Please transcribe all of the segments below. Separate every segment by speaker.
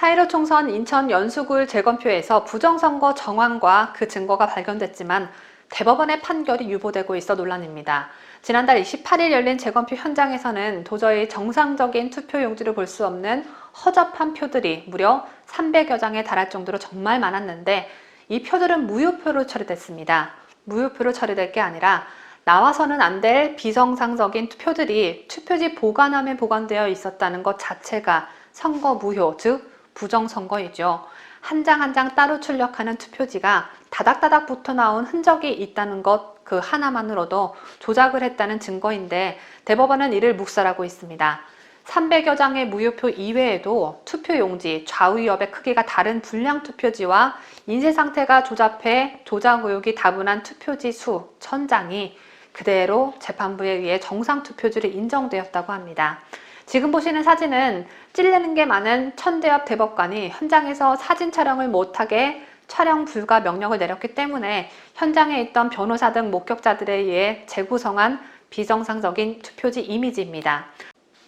Speaker 1: 4.15 총선 인천 연수구을 재검표에서 부정선거 정황과 그 증거가 발견됐지만 대법원의 판결이 유보되고 있어 논란입니다. 지난달 28일 열린 재검표 현장에서는 도저히 정상적인 투표 용지를 볼 수 없는 허접한 표들이 무려 300여 장에 달할 정도로 정말 많았는데 이 표들은 무효표로 처리됐습니다. 무효표로 처리될 게 아니라 나와서는 안 될 비정상적인 표들이 투표지 보관함에 보관되어 있었다는 것 자체가 선거 무효, 즉 부정선거이죠. 한 장 한 장 따로 출력하는 투표지가 다닥다닥 붙어 나온 흔적이 있다는 것 그 하나만으로도 조작을 했다는 증거인데 대법원은 이를 묵살하고 있습니다. 300여 장의 무효표 이외에도 투표용지, 좌우엽의 크기가 다른 불량 투표지와 인쇄 상태가 조잡해 조작 의혹이 다분한 투표지 수 1000장이 그대로 재판부에 의해 정상 투표지로 인정되었다고 합니다. 지금 보시는 사진은 찔리는 게 많은 천대엽 대법관이 현장에서 사진 촬영을 못하게 촬영 불가 명령을 내렸기 때문에 현장에 있던 변호사 등 목격자들에 의해 재구성한 비정상적인 투표지 이미지입니다.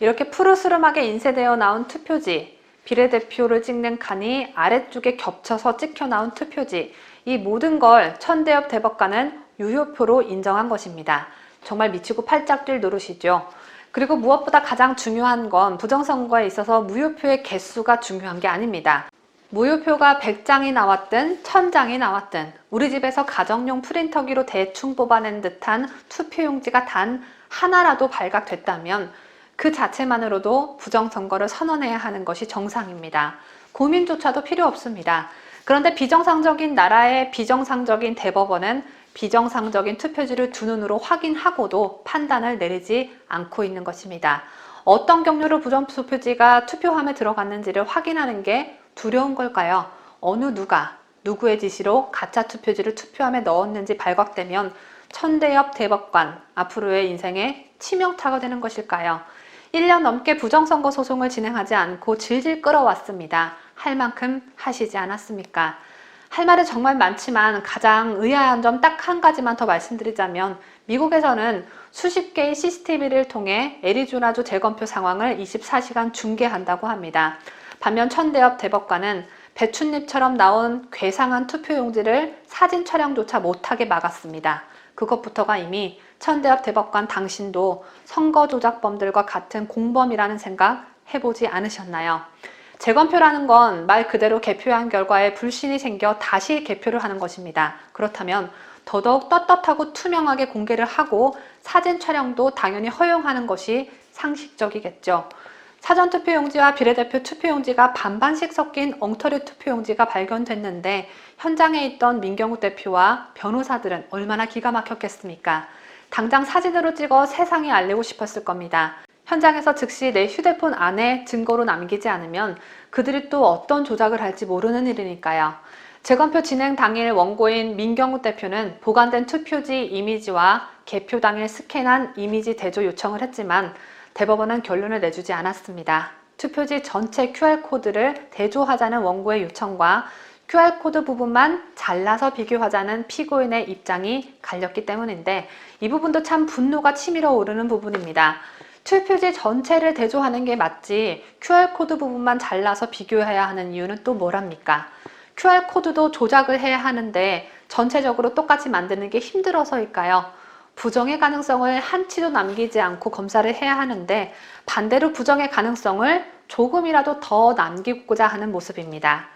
Speaker 1: 이렇게 푸르스름하게 인쇄되어 나온 투표지, 비례대표를 찍는 칸이 아래쪽에 겹쳐서 찍혀 나온 투표지, 이 모든 걸 천대엽 대법관은 유효표로 인정한 것입니다. 정말 미치고 팔짝 뛸 노릇이죠. 그리고 무엇보다 가장 중요한 건 부정선거에 있어서 무효표의 개수가 중요한 게 아닙니다. 무효표가 100장이 나왔든 1000장이 나왔든 우리 집에서 가정용 프린터기로 대충 뽑아낸 듯한 투표용지가 단 하나라도 발각됐다면 그 자체만으로도 부정선거를 선언해야 하는 것이 정상입니다. 고민조차도 필요 없습니다. 그런데 비정상적인 나라의 비정상적인 대법원은 비정상적인 투표지를 두 눈으로 확인하고도 판단을 내리지 않고 있는 것입니다. 어떤 경로로 부정투표지가 투표함에 들어갔는지를 확인하는 게 두려운 걸까요? 어느 누가 누구의 지시로 가짜 투표지를 투표함에 넣었는지 발각되면 천대엽 대법관 앞으로의 인생에 치명타가 되는 것일까요? 1년 넘게 부정선거 소송을 진행하지 않고 질질 끌어왔습니다. 할 만큼 하시지 않았습니까? 할 말은 정말 많지만 가장 의아한 점 딱 한 가지만 더 말씀드리자면 미국에서는 수십 개의 CCTV를 통해 애리조나주 재검표 상황을 24시간 중계한다고 합니다. 반면 천대엽 대법관은 배춧잎처럼 나온 괴상한 투표용지를 사진 촬영조차 못하게 막았습니다. 그것부터가 이미 천대엽 대법관 당신도 선거조작범들과 같은 공범이라는 생각 해보지 않으셨나요? 재검표라는 건 말 그대로 개표한 결과에 불신이 생겨 다시 개표를 하는 것입니다. 그렇다면 더더욱 떳떳하고 투명하게 공개를 하고 사진 촬영도 당연히 허용하는 것이 상식적이겠죠. 사전투표용지와 비례대표 투표용지가 반반씩 섞인 엉터리 투표용지가 발견됐는데 현장에 있던 민경욱 대표와 변호사들은 얼마나 기가 막혔겠습니까? 당장 사진으로 찍어 세상에 알리고 싶었을 겁니다. 현장에서 즉시 내 휴대폰 안에 증거로 남기지 않으면 그들이 또 어떤 조작을 할지 모르는 일이니까요. 재검표 진행 당일 원고인 민경욱 대표는 보관된 투표지 이미지와 개표 당일 스캔한 이미지 대조 요청을 했지만 대법원은 결론을 내주지 않았습니다. 투표지 전체 QR코드를 대조하자는 원고의 요청과 QR코드 부분만 잘라서 비교하자는 피고인의 입장이 갈렸기 때문인데 이 부분도 참 분노가 치밀어 오르는 부분입니다. 투표지 전체를 대조하는 게 맞지 QR코드 부분만 잘라서 비교해야 하는 이유는 또 뭐랍니까? QR코드도 조작을 해야 하는데 전체적으로 똑같이 만드는 게 힘들어서일까요? 부정의 가능성을 한치도 남기지 않고 검사를 해야 하는데 반대로 부정의 가능성을 조금이라도 더 남기고자 하는 모습입니다.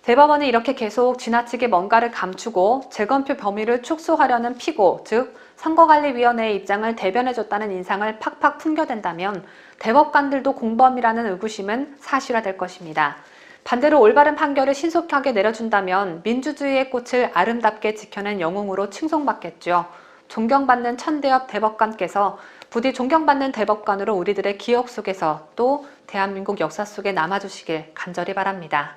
Speaker 1: 대법원이 이렇게 계속 지나치게 뭔가를 감추고 재검표 범위를 축소하려는 피고, 즉 선거관리위원회의 입장을 대변해줬다는 인상을 팍팍 풍겨댄다면 대법관들도 공범이라는 의구심은 사실화될 것입니다. 반대로 올바른 판결을 신속하게 내려준다면 민주주의의 꽃을 아름답게 지켜낸 영웅으로 칭송받겠죠. 존경받는 천대엽 대법관께서 부디 존경받는 대법관으로 우리들의 기억 속에서 또 대한민국 역사 속에 남아주시길 간절히 바랍니다.